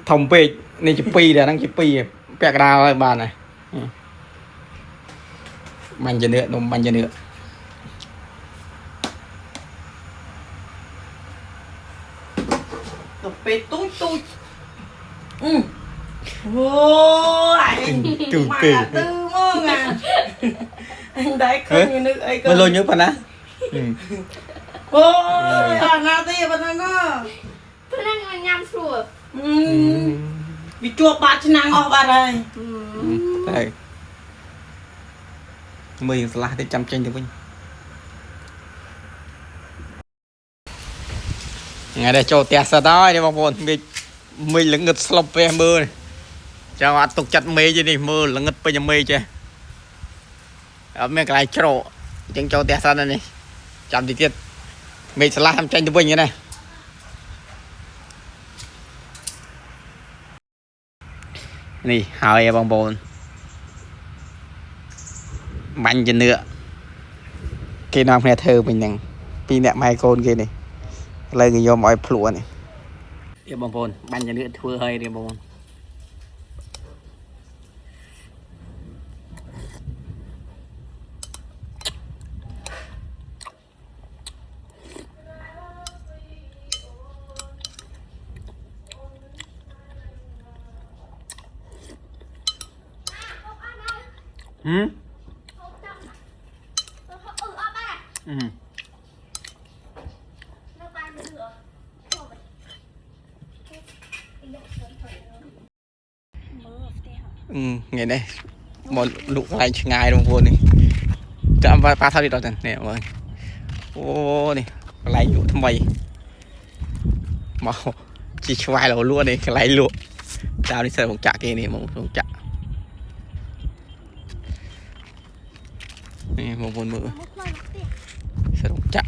ทำปีนี่จะปีเดี๋ยวนั่งจะปีแปลกดาวอะไรบ้านnàyมันจะเนื้อนมมันจะเนื้อตบไปตุ้ยตุ้ยโอ้ย từ มา từ ตื้อมึงอ่ะได้ขึ้นอยู่นึกไอ้ก็ มันลอยเยอะปะนะ โอ้ยอ่านหน้าที่ปะนั่นน่ะ พนักงานยำสวย วิจัวปาชนางออกอะไร ใช่มือสลาได้จำเจนถึงวิ่งไงได้โจเตียสตาร์เนี่ยบางคนมีหลังเงิดสลบไปมือจะว่าตกจัดเมย์จะนี่มือหลังเงิดไปยังเมย์จะเอาเมื่อไกลโจจังโจเตียสนั่นนี่จำดีเจ็ดเมย์สลาทำเจนถึงวิ่งยังไงนี่หาไอ้บางบนมันจะเนื้อcáiน้องเนี่ยเธอเป็นยังปีเนี่ยไมโครกี่นี่เลยก็ยอมเอาพลัวนี่เดี๋ยวบางคนมันจะเนื้อทั่วให้เดี๋ยวบางคนngày đây một lụ lạnh ngày đồng hồ này chạm vào pha thao đi đó nè mọi người ô này lạnh lụ thằng mày màu chỉ vài lỗ luôn này cái lạnh lụ tao đi xem một chạ kia này một chạ này một buồn mỡ sẽ một chạ